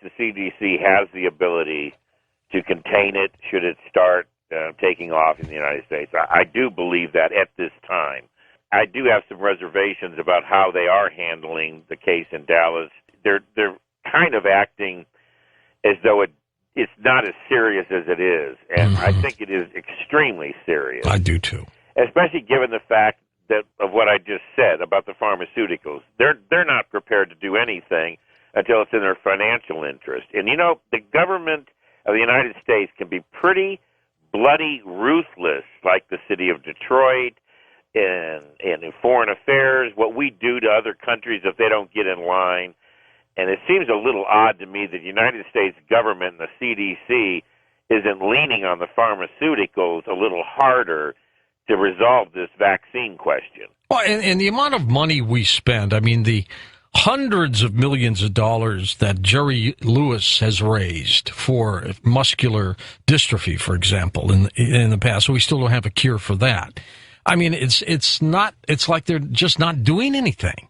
the CDC has the ability to contain it should it start taking off in the United States. I do believe that at this time. I do have some reservations about how they are handling the case in Dallas. They're kind of acting as though it's not as serious as it is, and I think it is extremely serious. I do too, especially given the fact that of what I just said about the pharmaceuticals. They're not prepared to do anything until it's in their financial interest. And you know, the government of the United States can be pretty bloody ruthless, like the city of Detroit. And in foreign affairs, what we do to other countries if they don't get in line. And it seems a little odd to me that the United States government and the CDC isn't leaning on the pharmaceuticals a little harder to resolve this vaccine question. Well, and the amount of money we spend, I mean, the hundreds of millions of dollars that Jerry Lewis has raised for muscular dystrophy, for example, in the past. So we still don't have a cure for that. I mean, it's like they're just not doing anything.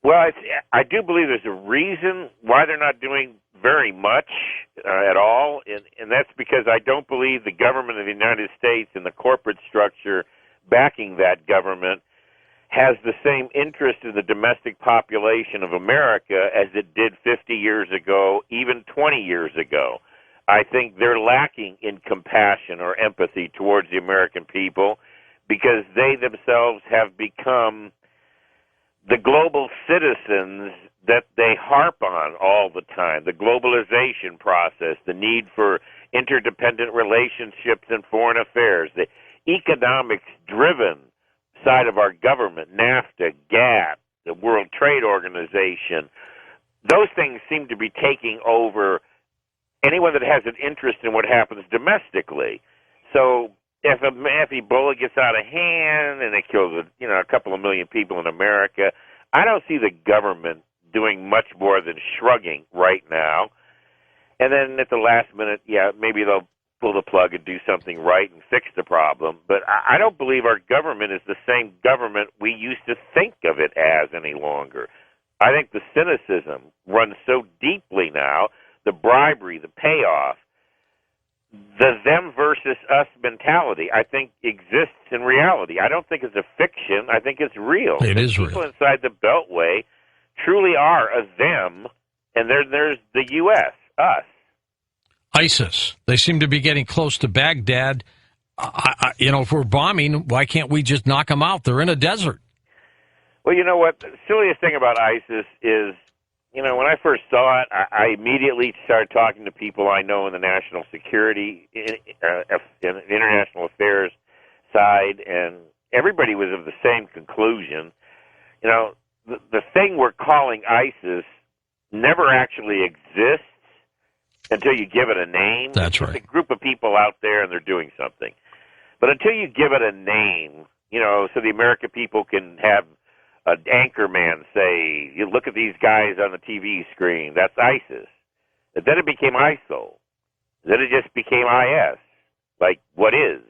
Well, I do believe there's a reason why they're not doing very much at all, and that's because I don't believe the government of the United States and the corporate structure backing that government has the same interest in the domestic population of America as it did 50 years ago, even 20 years ago. I think they're lacking in compassion or empathy towards the American people, because they themselves have become the global citizens that they harp on all the time, the globalization process, the need for interdependent relationships in foreign affairs, the economics-driven side of our government, NAFTA, GATT, the World Trade Organization. Those things seem to be taking over anyone that has an interest in what happens domestically. So if Ebola gets out of hand and it kills a couple of million people in America, I don't see the government doing much more than shrugging right now. And then at the last minute, maybe they'll pull the plug and do something right and fix the problem. But I don't believe our government is the same government we used to think of it as any longer. I think the cynicism runs so deeply now, the bribery, the payoff, the them versus us mentality, I think, exists in reality. I don't think it's a fiction. I think it's real. It is real. People inside the Beltway truly are a them, and there's the U.S., us. ISIS. They seem to be getting close to Baghdad. If we're bombing, why can't we just knock them out? They're in a desert. Well, you know what? The silliest thing about ISIS is, when I first saw it, I immediately started talking to people I know in the national security, in international affairs side, and everybody was of the same conclusion. The thing we're calling ISIS never actually exists until you give it a name. That's right. It's a group of people out there, and they're doing something. But until you give it a name, so the American people can have an anchor man say, you look at these guys on the TV screen, that's ISIS. And then it became ISIL. Then it just became IS. Like, what is?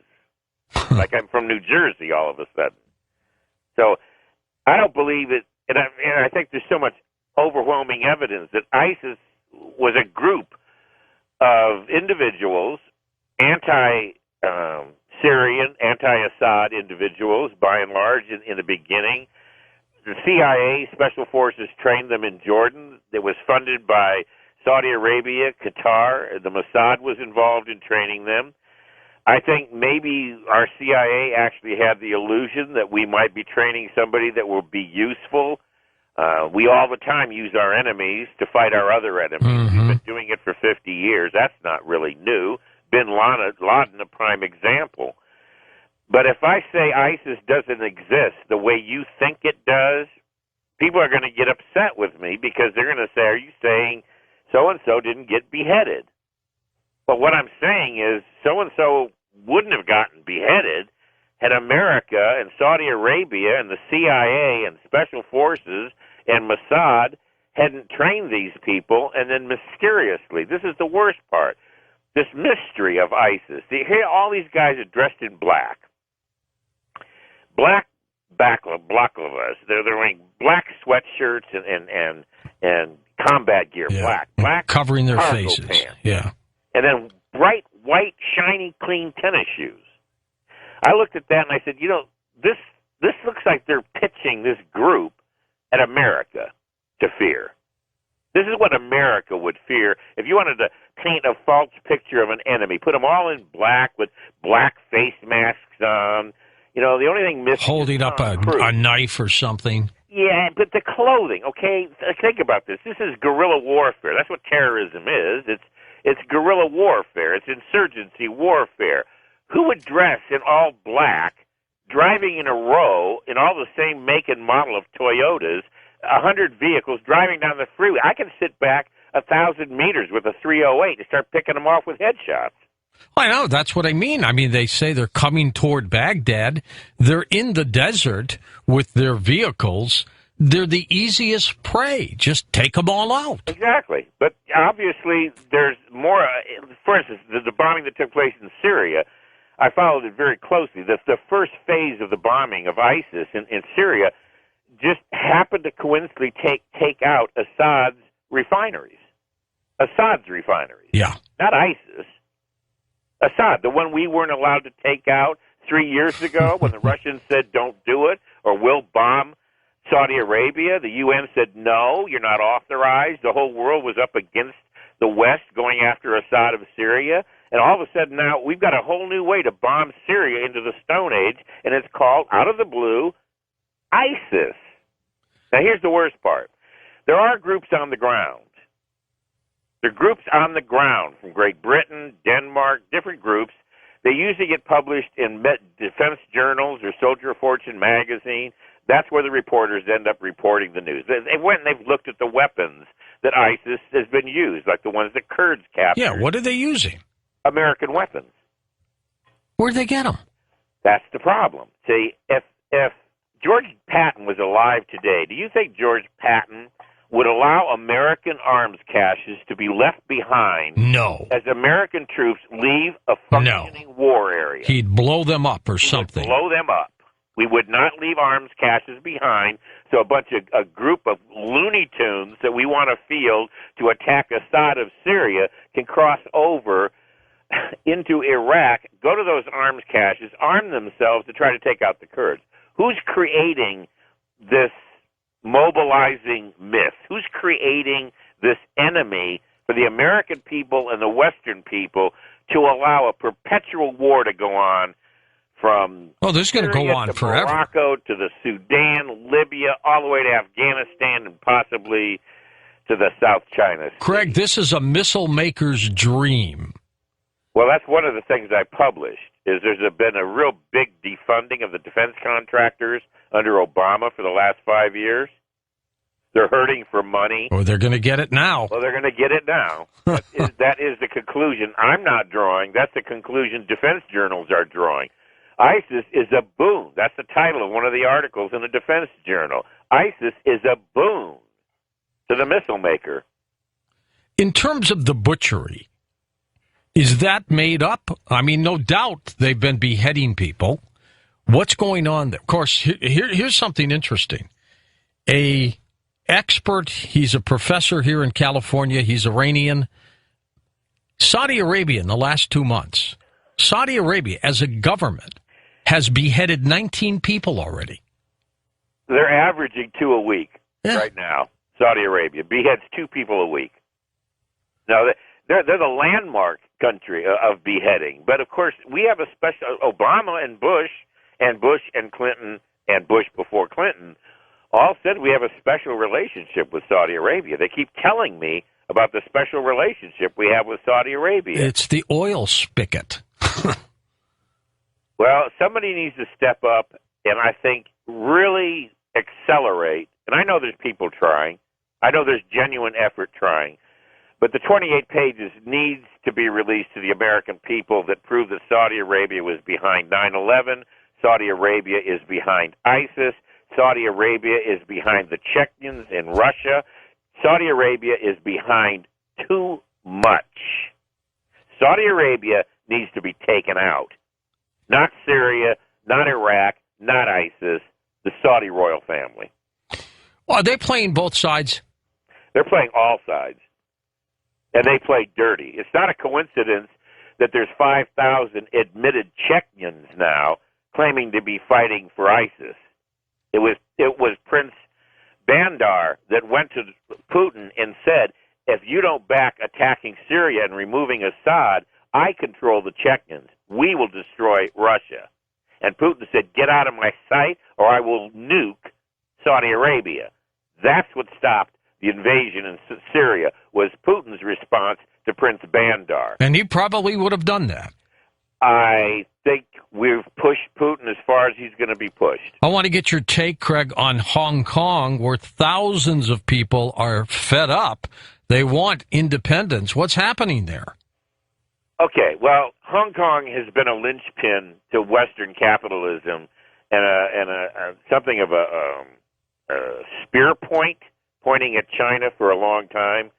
Like I'm from New Jersey all of a sudden. So I don't believe it, and I think there's so much overwhelming evidence that ISIS was a group of individuals, anti-Syrian, anti-Assad individuals, by and large, in the beginning. The CIA, Special Forces, trained them in Jordan. It was funded by Saudi Arabia, Qatar. The Mossad was involved in training them. I think maybe our CIA actually had the illusion that we might be training somebody that will be useful. We all the time use our enemies to fight our other enemies. Mm-hmm. We've been doing it for 50 years. That's not really new. Bin Laden, a prime example. But if I say ISIS doesn't exist the way you think it does, people are going to get upset with me because they're going to say, are you saying so-and-so didn't get beheaded? But what I'm saying is so-and-so wouldn't have gotten beheaded had America and Saudi Arabia and the CIA and Special Forces and Mossad hadn't trained these people, and then mysteriously, this is the worst part, this mystery of ISIS. Here, all these guys are dressed in black. Black balaclavas. They're wearing black sweatshirts and combat gear, black covering their cargo faces. pants, Yeah. and then bright white, shiny, clean tennis shoes. I looked at that and I said, this looks like they're pitching this group at America to fear. This is what America would fear if you wanted to paint a false picture of an enemy. Put them all in black with black face masks on. The only thing missing holding is up a knife or something. Yeah, but the clothing, okay? Think about this. This is guerrilla warfare. That's what terrorism is. It's guerrilla warfare. It's insurgency warfare. Who would dress in all black, driving in a row in all the same make and model of Toyotas, 100 vehicles driving down the freeway? I can sit back 1,000 meters with a 308 and start picking them off with headshots. I know. That's what I mean. I mean, they say they're coming toward Baghdad. They're in the desert with their vehicles. They're the easiest prey. Just take them all out. Exactly. But obviously, there's more. For instance, the bombing that took place in Syria, I followed it very closely. The first phase of the bombing of ISIS in Syria just happened to coincidentally take out Assad's refineries. Yeah. Not ISIS. Assad, the one we weren't allowed to take out 3 years ago when the Russians said don't do it or we'll bomb Saudi Arabia. The UN said no, you're not authorized. The whole world was up against the West going after Assad of Syria. And all of a sudden now we've got a whole new way to bomb Syria into the Stone Age, and it's called, out of the blue, ISIS. Now here's the worst part. There are groups on the ground. There are groups on the ground from Great Britain, Denmark, different groups. They usually get published in defense journals or Soldier of Fortune magazine. That's where the reporters end up reporting the news. They went and they've looked at the weapons that ISIS has been used, like the ones that Kurds captured. Yeah, what are they using? American weapons. Where'd they get them? That's the problem. See, if George Patton was alive today, do you think George Patton would allow American arms caches to be left behind? No. As American troops leave a functioning war area? He'd blow them up or He something. would blow them up. We would not leave arms caches behind, so a group of Looney Tunes that we want to field to attack Assad of Syria can cross over into Iraq, go to those arms caches, arm themselves to try to take out the Kurds. Who's creating this mobilizing myth? Who's creating this enemy for the American people and the Western people to allow a perpetual war to go on from this is going to go on to forever. Morocco to the Sudan, Libya, all the way to Afghanistan, and possibly to the South China Sea. Craig, this is a missile maker's dream. Well, that's one of the things I published, is there's been a real big defunding of the defense contractors under Obama for the last 5 years. They're hurting for money. Or they're going to get it now. Well, they're going to get it now. That is the conclusion I'm not drawing. That's the conclusion defense journals are drawing. ISIS is a boon. That's the title of one of the articles in a defense journal. ISIS is a boon to the missile maker. In terms of the butchery, is that made up? I mean, no doubt they've been beheading people. What's going on there? Of course, here's something interesting. A expert, he's a professor here in California, he's Iranian. Saudi Arabia in the last 2 months, Saudi Arabia as a government has beheaded 19 people already. They're averaging 2 a week right now. Saudi Arabia beheads 2 people a week. Now, they're the landmark country of beheading. But, of course, we have a special Obama and Bush and Clinton and Bush before Clinton all said we have a special relationship with Saudi Arabia. They keep telling me about the special relationship we have with Saudi Arabia. It's the oil spigot. Well, somebody needs to step up and I think really accelerate. And I know there's people trying. I know there's genuine effort trying. But the 28 pages needs to be released to the American people that prove that Saudi Arabia was behind 9/11. Saudi Arabia is behind ISIS. Saudi Arabia is behind the Chechens in Russia. Saudi Arabia is behind too much. Saudi Arabia needs to be taken out. Not Syria, not Iraq, not ISIS, the Saudi royal family. Well, are they playing both sides? They're playing all sides, and they play dirty. It's not a coincidence that there's 5,000 admitted Chechens now claiming to be fighting for ISIS. It was Prince Bandar that went to Putin and said, if you don't back attacking Syria and removing Assad, I control the Chechens. We will destroy Russia. And Putin said, get out of my sight or I will nuke Saudi Arabia. That's what stopped the invasion in Syria, was Putin's response to Prince Bandar. And he probably would have done that. I think we've pushed Putin as far as he's going to be pushed. I want to get your take, Craig, on Hong Kong, where thousands of people are fed up. They want independence. What's happening there? Okay, well, Hong Kong has been a linchpin to Western capitalism and something of a spear point pointing at China for a long time.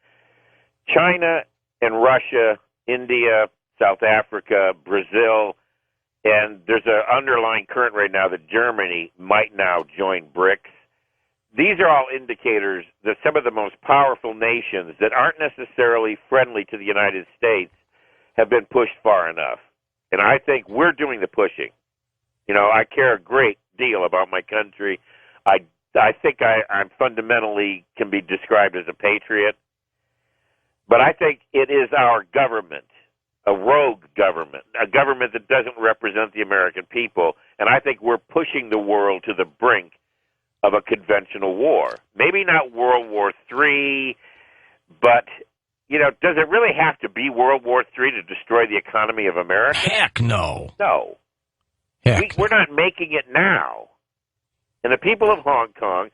China and Russia, India, South Africa, Brazil, and there's an underlying current right now that Germany might now join BRICS. These are all indicators that some of the most powerful nations that aren't necessarily friendly to the United States have been pushed far enough. And I think we're doing the pushing. You know, I care a great deal about my country. I think I'm fundamentally can be described as a patriot. But I think it is our government, a rogue government, a government that doesn't represent the American people. And I think we're pushing the world to the brink of a conventional war. Maybe not World War III, but, you know, does it really have to be World War III to destroy the economy of America? Heck no. No. Heck We're not making it now. And the people of Hong Kong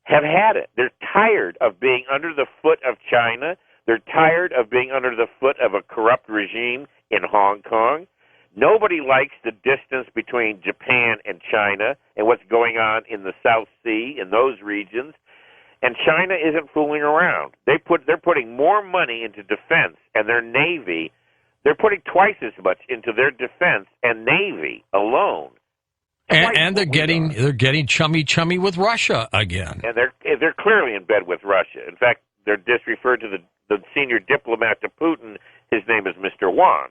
have had it. They're tired of being under the foot of China. They're tired of being under the foot of a corrupt regime in Hong Kong. Nobody likes the distance between Japan and China and what's going on in the South Sea, in those regions. And China isn't fooling around. They're putting more money into defense and their Navy. They're putting twice as much into their defense and Navy alone. And they're getting chummy with Russia again. And they're clearly in bed with Russia. In fact, they're just referred to the senior diplomat to Putin. His name is Mr. Wan.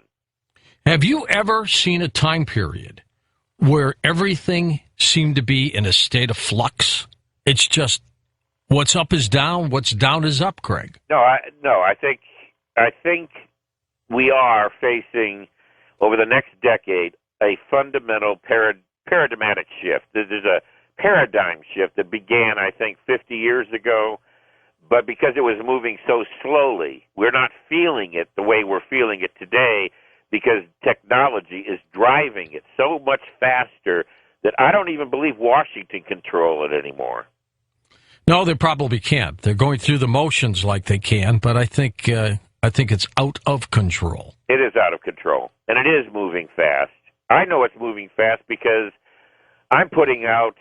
Have you ever seen a time period where everything seemed to be in a state of flux? It's just what's up is down, what's down is up, Craig. No, I think we are facing over the next decade a fundamental paradigmatic shift. There's a paradigm shift that began, I think, 50 years ago, but because it was moving so slowly, we're not feeling it the way we're feeling it today because technology is driving it so much faster that I don't even believe Washington control it anymore. No, they probably can't. They're going through the motions like they can, but I think it's out of control. It is out of control, and it is moving fast. I know it's moving fast because I'm putting out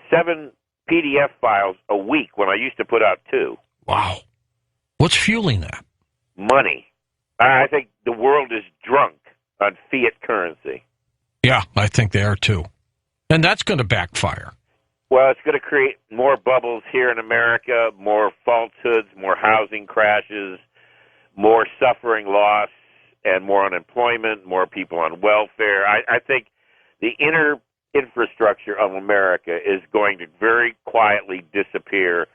7 PDF files a week when I used to put out 2. Wow. What's fueling that? Money. I think the world is drunk on fiat currency. Yeah, I think they are too. And that's going to backfire. Well, it's going to create more bubbles here in America, more falsehoods, more housing crashes, more suffering loss, and more unemployment, more people on welfare. I think the inner infrastructure of America is going to very quietly disappear.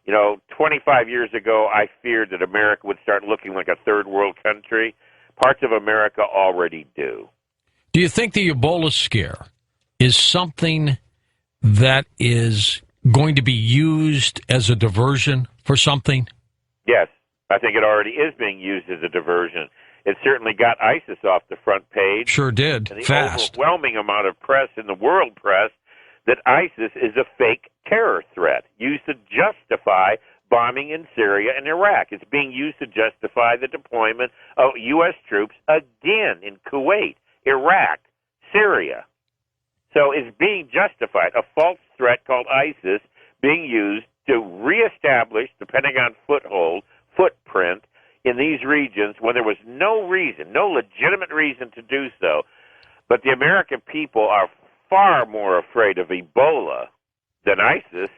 You know, 25 years ago, I feared that America would start looking like a third world country. Parts of America already do. Do you think the Ebola scare is something that is going to be used as a diversion for something? Yes, I think it already is being used as a diversion. It certainly got ISIS off the front page. Sure did. And the Fast. overwhelming amount of press in the world press that ISIS is a fake terror threat used to justify bombing in Syria and Iraq. It's being used to justify the deployment of U.S. troops again in Kuwait, Iraq, Syria. So it's being justified, a false threat called ISIS being used to reestablish the Pentagon footprint in these regions when there was no reason, no legitimate reason to do so. But the American people are far more afraid of Ebola than ISIS.